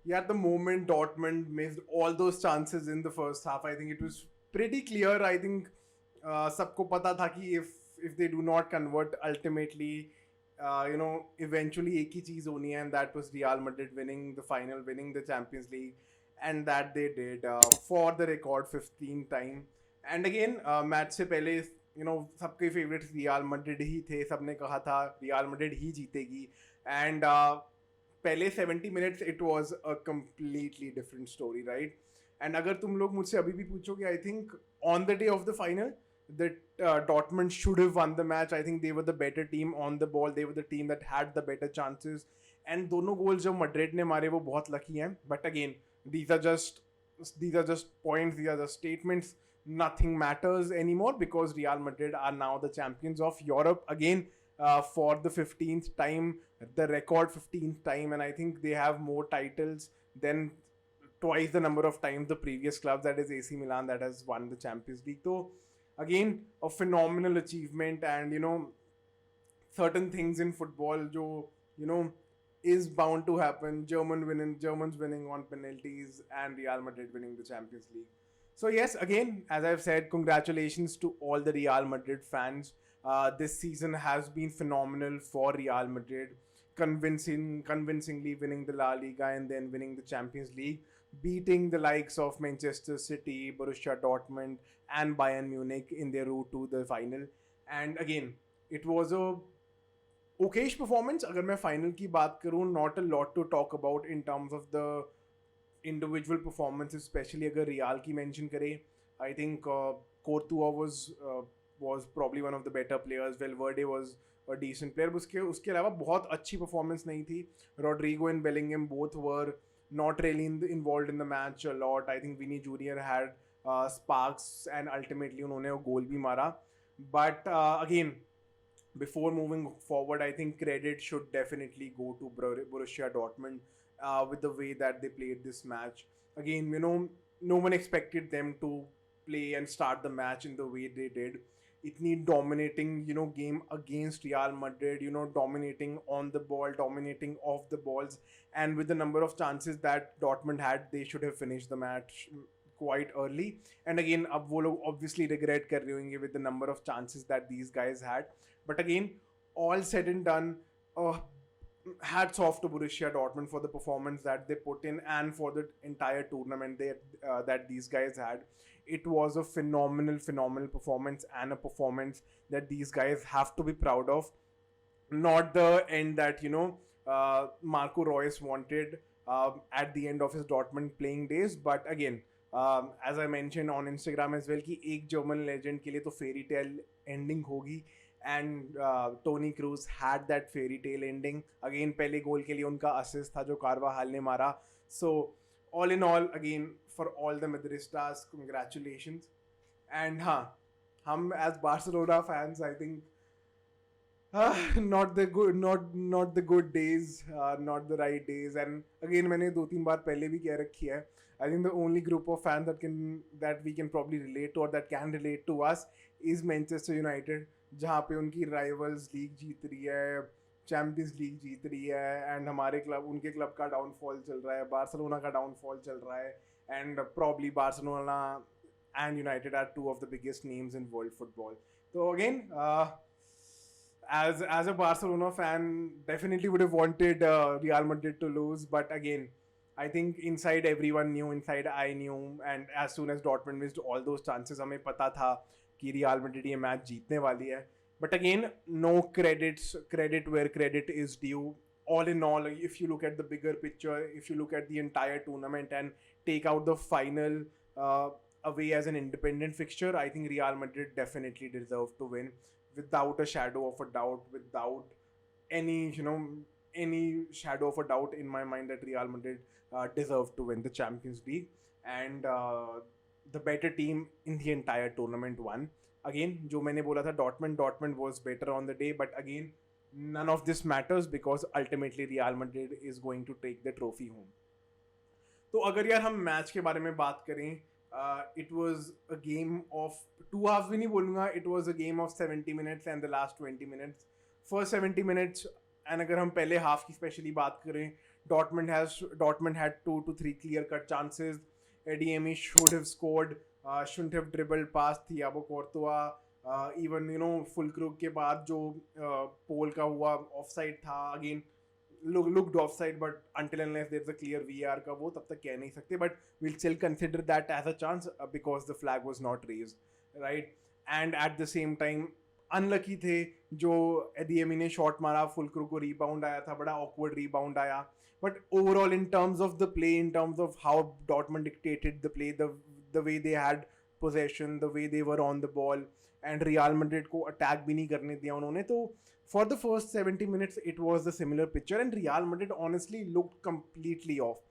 Yeah, at the moment Dortmund missed all those chances in the first half. I think it was pretty clear. I think सबको पता था कि if they do not convert, ultimately, eventually एक ही चीज होनी है, and that was Real Madrid winning the final, winning the Champions League, and that they did for the record 15th time. And again, match से पहले सबके favourite real Madrid ही थे, सबने कहा था रियल मैड्रिड ही जीतेगी. एंड पहले 70 minutes it was a completely different story, right. And अगर तुम लोग मुझसे अभी भी पूछोगे, I think on the day of the final that Dortmund should have won the match. I think they were the better team on the ball. They were the team that had the better chances. And दोनों goals जो Madrid ने मारे वो बहुत lucky हैं. But again, these are just points. These are just statements. Nothing matters anymore because Real Madrid are now the champions of Europe again for the 15th time, the record 15th time, and I think they have more titles than twice the number of times the previous clubs, that is AC Milan, that has won the Champions League. So again, a phenomenal achievement. And certain things in football jo is bound to happen. Germans winning on penalties, and Real Madrid winning the Champions League. So yes, again, as I've said, congratulations to all the Real Madrid fans. This season has been phenomenal for Real Madrid, convincingly winning the La Liga and then winning the Champions League, beating the likes of Manchester City, Borussia Dortmund, and Bayern Munich in their route to the final. And again, it was a okayish performance. अगर मैं final की बात करूँ, not a lot to talk about in terms of the individual performances, especially अगर रियाल की mention करें. I think Courtois was probably one of the better players. Valverde was a decent player. उसके अलावा बहुत अच्छी performance नहीं थी. Rodrigo and Bellingham both were not really involved in the match a lot. I think Vinny Jr. had sparks, and ultimately उन्होंने वो goal भी मारा. But again, before moving forward, I think credit should definitely go to Borussia Dortmund with the way that they played this match. Again, no one expected them to play and start the match in the way they did. Itni dominating, game against Real Madrid, dominating on the ball, dominating off the balls, and with the number of chances that Dortmund had, they should have finished the match quite early. And again, अब वो लोग obviously regret कर रहे होंगे with the number of chances that these guys had. But again, all said and done, hats off to Borussia Dortmund for the performance that they put in and for the entire tournament that these guys had. It was a phenomenal performance, and a performance that these guys have to be proud of. Not the end that Marco Reus wanted at the end of his Dortmund playing days, but again, as I mentioned on Instagram as well, कि एक German legend के लिए तो fairy tale ending होगी. And Toni Kroos had that fairy tale ending. Again, पहले गोल के लिए उनका assist था जो कार्वाहाल ने मारा. So all in all, again, for all the Madridistas, congratulations. And हाँ, हम as Barcelona fans, I think not the good days, not the right days. And again, मैंने 2-3 बार पहले भी कह रखी है, I think the only group of fans that we can probably relate to, or that can relate to us, is Manchester United, जहाँ पे उनकी rivals league जीत रही है, चैम्पियंस लीग जीत रही है, एंड उनके क्लब का डाउनफॉल चल रहा है, बार्सिलोना का डाउनफॉल चल रहा है, and probably Barcelona and United are two of the biggest names in world football. तो again, as a Barcelona fan, definitely would have wanted Real Madrid to lose, but again, I think inside everyone knew, inside I knew, and as soon as Dortmund missed all those chances, हमें पता था कि Real Madrid ये match जीतने वाली है. But again, no credit where credit is due. All in all, if you look at the bigger picture, if you look at the entire tournament and take out the final away as an independent fixture, I think Real Madrid definitely deserve to win, without a shadow of a doubt, without any shadow of a doubt in my mind, that Real Madrid deserve to win the Champions League, and the better team in the entire tournament won. Again, जो मैंने बोला था, Dortmund was better on the day, but again, none of this matters because ultimately Real Madrid is going to take the trophy home. तो अगर यार हम match के बारे में बात करें, it was a game of 2 halves भी नहीं बोलूँगा, it was a game of 70 minutes and the last 20 minutes. First 70 minutes, and अगर हम पहले हाफ की स्पेशली बात करें, Dortmund had 2 to 3 clear-cut chances. Adeyemi should have scored, shouldn't have dribbled past Thiago Courtois. Even Fulkrug के बाद जो पोल का हुआ ऑफसाइड था, again looked offside, but until unless there's a clear VAR का वो तब तक कह नहीं सकते, but we'll still consider that as a chance because the flag was not raised, right? And at the same time unlucky थे जो एडिएमी ने शॉट मारा, फुलक्रू को रीबाउंड आया था, बड़ा ऑकवर्ड रीबाउंड आया, but overall in terms of the play, in terms of how Dortmund dictated the play, the way they had possession, the way they were on the ball, and real Madrid को attack भी नहीं करने दिया उन्होंने, तो for the first 70 minutes it was the similar picture and Real Madrid honestly looked completely off.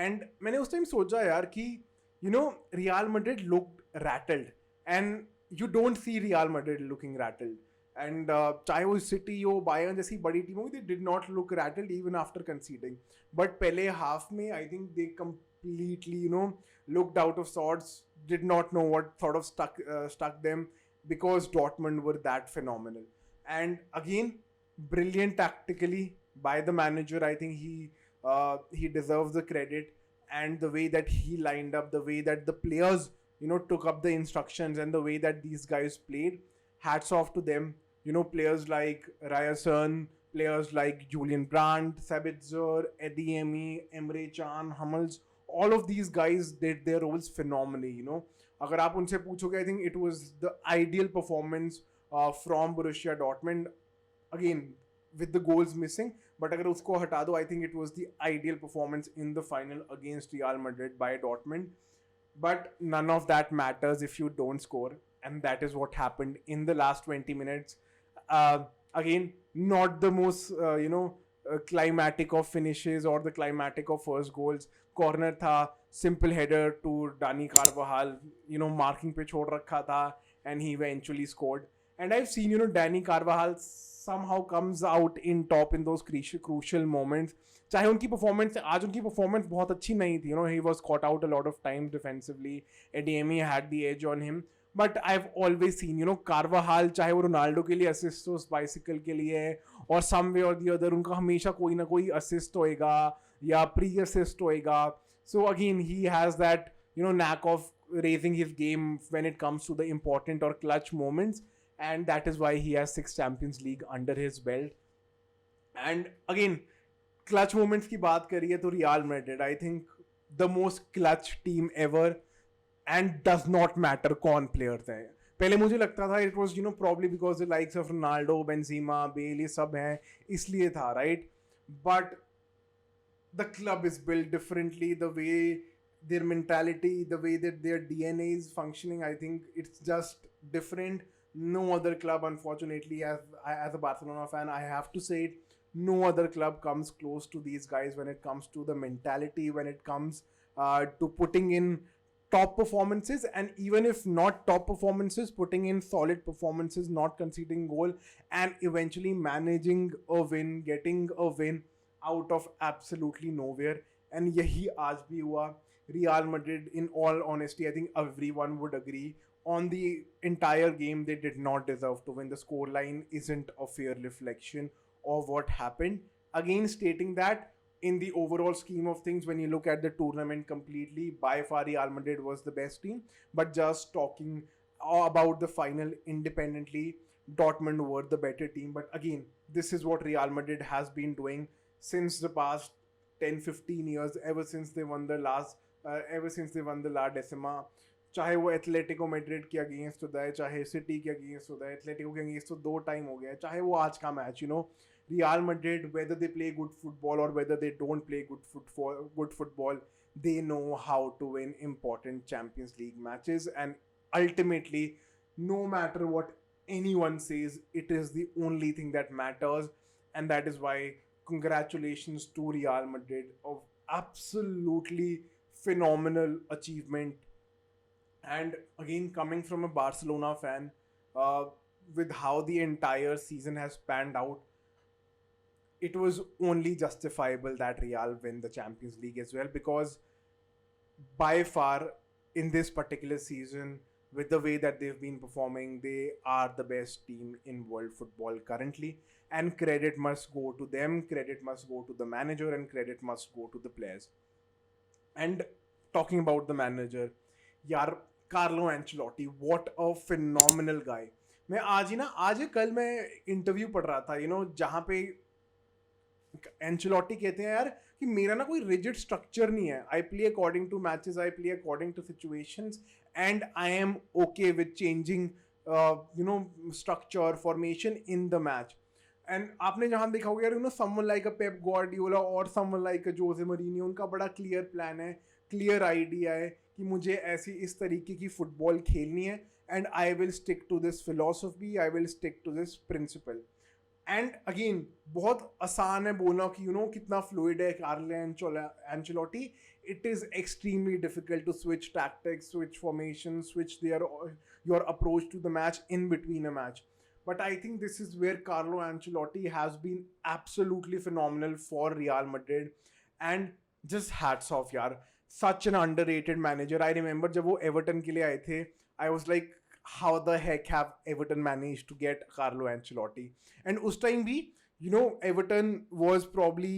And मैंने उस time सोचा यार कि Real Madrid looked rattled and you don't see Real Madrid looking rattled. And चाहे वो city हो, Bayern जैसी बड़ी टीम हो, they did not look rattled even after conceding. But पहले half में I think they completely looked out of sorts, did not know what sort of stuck them because Dortmund were that phenomenal. And again, brilliant tactically by the manager. I think he deserves the credit, and the way that he lined up, the way that the players took up the instructions, and the way that these guys played, hats off to them. Players like Ryerson, players like Julian Brandt, Sabitzer, Adeyemi, Emre Can, Hummels, all of these guys did their roles phenomenally. अगर आप उनसे पूछोगे, I think it was the ideal performance from Borussia Dortmund, again with the goals missing, but अगर उसको हटा दो, I think it was the ideal performance in the final against Real Madrid by Dortmund. But none of that matters if you don't score, and that is what happened in the last 20 minutes. Again, not the most climatic of finishes or the climatic of first goals. Corner था, simple header to Dani Carvajal, marking पे छोड़ रखा था, and he eventually scored. And I've seen, Dani Carvajal somehow comes out in top in those crucial moments. चाहे उनकी performance, आज उनकी performance बहुत अच्छी नहीं थी. He was caught out a lot of times defensively. Adeyemi had the edge on him. But I've always seen, Carvajal, चाहे वो रोनाल्डो के लिए assist हो, बाइसिकल के लिए, और some way or the other, उनका हमेशा कोई ना कोई assist होएगा या pre-assist होएगा. So again, he has that, knack of raising his game when it comes to the important or clutch moments. And that is why he has 6 Champions League under his belt. And again, clutch moments की बात करिए तो Real Madrid, I think the most clutch team ever, and does not matter कौन players हैं. पहले मुझे लगता था it was probably because the likes of Ronaldo, Benzema, Bale, ये सब हैं इसलिए था, right? But the club is built differently, the way their mentality, the way that their DNA is functioning, I think it's just different. No other club, unfortunately, as a Barcelona fan, I have to say it, no other club comes close to these guys when it comes to the mentality, when it comes to putting in top performances, and even if not top performances, putting in solid performances, not conceding goal, and eventually managing a win, getting a win out of absolutely nowhere. And yahi aaj bhi hua. Real Madrid, in all honesty, I think everyone would agree, on the entire game, they did not deserve to win. The scoreline isn't a fair reflection of what happened. Again, stating that in the overall scheme of things, when you look at the tournament completely, by far Real Madrid was the best team. But just talking about the final independently, Dortmund were the better team. But again, this is what Real Madrid has been doing since the past 10-15 years, ever since they won the La Decima. चाहे वो Atletico Madrid के against होता है, चाहे city के against होता है, Atletico के अगेंस्ट तो 2 टाइम हो गया है, चाहे वो आज का match, Real Madrid, whether they play good football or whether they don't play good football, they know how to win important Champions League matches. And ultimately, no matter what anyone says, it is the only thing that matters. And that is why congratulations to Real Madrid of absolutely phenomenal achievement. And again, coming from a Barcelona fan, with how the entire season has panned out, it was only justifiable that Real win the Champions League as well, because by far in this particular season, with the way that they've been performing, they are the best team in world football currently. and credit must go to them, credit must go to the manager, and credit must go to the players. And talking about the manager, यार Carlo Ancelotti, what a phenomenal guy. मैं आज ही कल मैं interview पढ़ रहा था, जहाँ पे एंचेलोटी कहते हैं यार कि मेरा ना कोई रिजिड स्ट्रक्चर नहीं है. I play according to matches, I play according to situations, and I am okay with changing structure formation in the match. And आपने जहाँ देखा होगा यार, someone like a Pep Guardiola और someone like a Jose Mourinho, उनका बड़ा clear plan है, clear idea है कि मुझे ऐसी इस तरीके की फुटबॉल खेलनी है, and I will stick to this philosophy, I will stick to this principle. And again बहुत आसान है बोलना कि कितना फ्लूइड है Carlo Ancelotti. It is extremely difficult to switch tactics, switch formation, switch your approach to the match in between a match. But I think this is where Carlo Ancelotti has been absolutely phenomenal for Real Madrid. And just hats off, yaar. Such an underrated manager. I remember जब वो Everton के लिए आए थे, I was like, how the heck have Everton managed to get Carlo Ancelotti? And उस time भी, Everton was probably,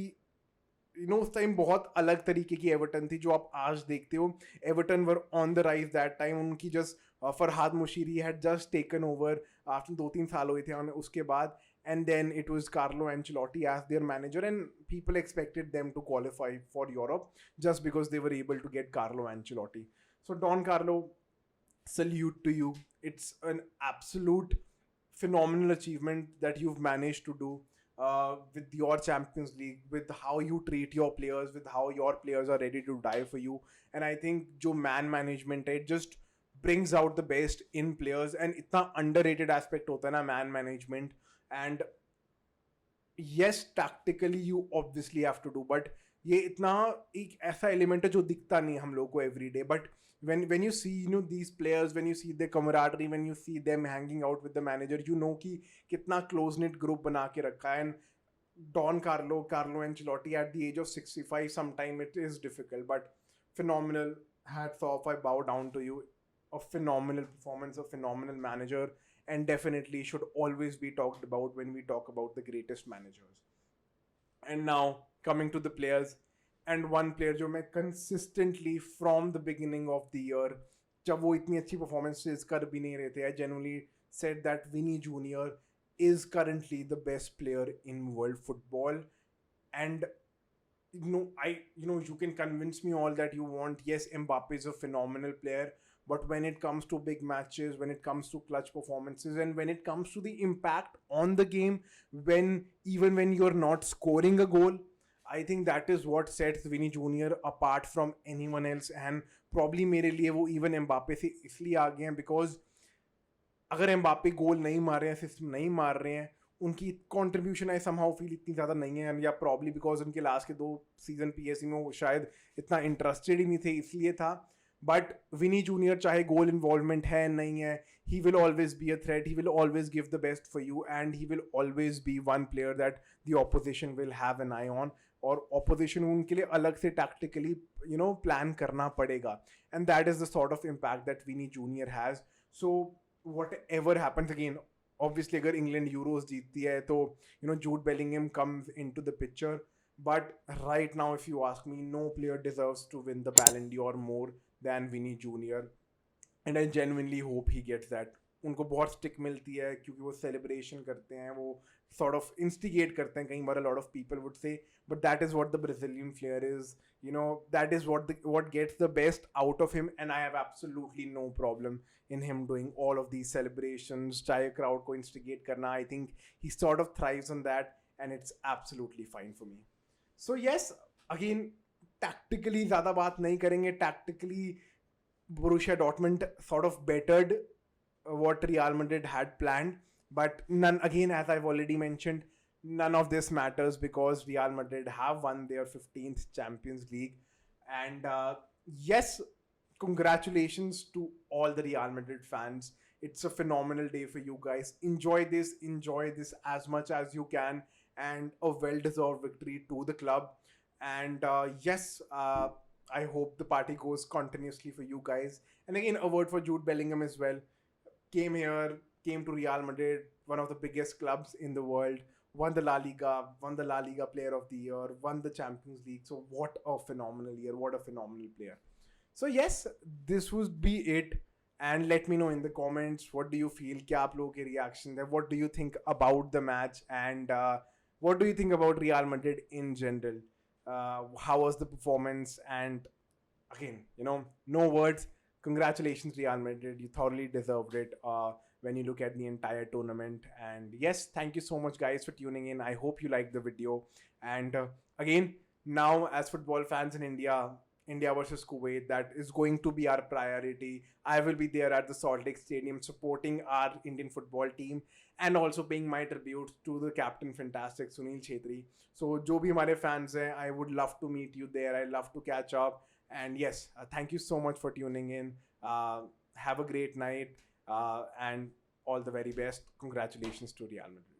उस time बहुत अलग तरीके की एवर्टन थी जो आप आज देखते हो. Everton were on the rise that time. उनकी just Farhad Moshiri had just taken over after 2-3 साल हुए थे उसके बाद. And then it was Carlo Ancelotti as their manager, and people expected them to qualify for Europe just because they were able to get Carlo Ancelotti. So Don Carlo, salute to you. It's an absolute phenomenal achievement that you've managed to do with your Champions League, with how you treat your players, with how your players are ready to die for you. And I think जो man management है, it just brings out the best in players, and इतना underrated aspect होता है ना man management. And yes, tactically you obviously have to do, but ये इतना एक ऐसा element है जो दिखता नहीं हम लोग को every day. But when you see these players, when you see their camaraderie, when you see them hanging out with the manager, कि कितना close knit group बना के रखा है. And Carlo Ancelotti at the age of 65, sometime it is difficult, but phenomenal. Hats off, I bow down to you. A phenomenal performance, a phenomenal manager, and definitely should always be talked about when we talk about the greatest managers. And now coming to the players, and one player जो मैं consistently from the beginning of the year, जब वो इतनी अच्छी performances कर भी नहीं रहे थे, I genuinely said that Vinny Jr. is currently the best player in world football. And you can convince me all that you want. Yes, Mbappe is a phenomenal player, but when it comes to big matches, when it comes to clutch performances, and when it comes to the impact on the game, even when you're not scoring a goal, I think that is what sets Vinny Jr. apart from anyone else. And probably मेरे लिए वो even Mbappe से इसलिए आगे हैं because अगर Mbappe गोल नहीं मार रहे हैं, असिस्ट नहीं मार रहे हैं, उनकी कंट्रीब्यूशन आई समहाउ फील इतनी ज़्यादा नहीं है. या प्रॉब्ली बिकॉज उनके लास्ट के 2 सीज़न पीएसजी में वो शायद इतना इंटरेस्टेड ही नहीं थे, इसलिए था. बट विनी जूनियर चाहे गोल इन्वॉल्वमेंट है नहीं है, he will always be a threat, he will always give the best for you, and he will always be one player that the opposition will have an eye on. और opposition उनके लिए अलग से tactically plan करना पड़ेगा. And that is the sort of impact that Vinny Jr. has. So whatever happens, again, obviously अगर England euros जीतती है तो Jude Bellingham comes into the picture. But right now, if you ask me, no player deserves to win the Ballon d'Or more than Vinny Jr. And I genuinely hope he gets that. उनको बहुत stick मिलती है क्योंकि वो celebration करते हैं, वो sort of instigate करते हैं कई बार, a lot of people would say, but that is what the Brazilian flair is. That is what gets the best out of him, and I have absolutely no problem in him doing all of these celebrations, चाहे crowd को instigate करना. I think he sort of thrives on that, and it's absolutely fine for me. So yes, again, tactically ज़्यादा बात नहीं करेंगे. Tactically, Borussia Dortmund sort of bettered what Real Madrid had planned, but as I've already mentioned, none of this matters because Real Madrid have won their 15th Champions League. And yes, congratulations to all the Real Madrid fans. It's a phenomenal day for you guys. Enjoy this as much as you can, and a well-deserved victory to the club. And yes, I hope the party goes continuously for you guys. And again, a word for Jude Bellingham as well. Came to Real Madrid, one of the biggest clubs in the world, won the La Liga, won the La Liga Player of the Year, won the Champions League. So what a phenomenal year! What a phenomenal player. So yes, this would be it. And let me know in the comments, what do you feel? क्या आप लोगों के reaction है? What do you think about the match? And what do you think about Real Madrid in general? How was the performance? And again, no words. Congratulations, Real Madrid. You thoroughly deserved it when you look at the entire tournament. And yes, thank you so much, guys, for tuning in. I hope you liked the video. And again, now as football fans in India, India versus Kuwait, that is going to be our priority. I will be there at the Salt Lake Stadium supporting our Indian football team and also paying my tribute to the captain, fantastic Sunil Chhetri. So, जो भी हमारे fans हैं, I would love to meet you there. I love to catch up. And yes, thank you so much for tuning in. Have a great night and all the very best. Congratulations to Real Madrid.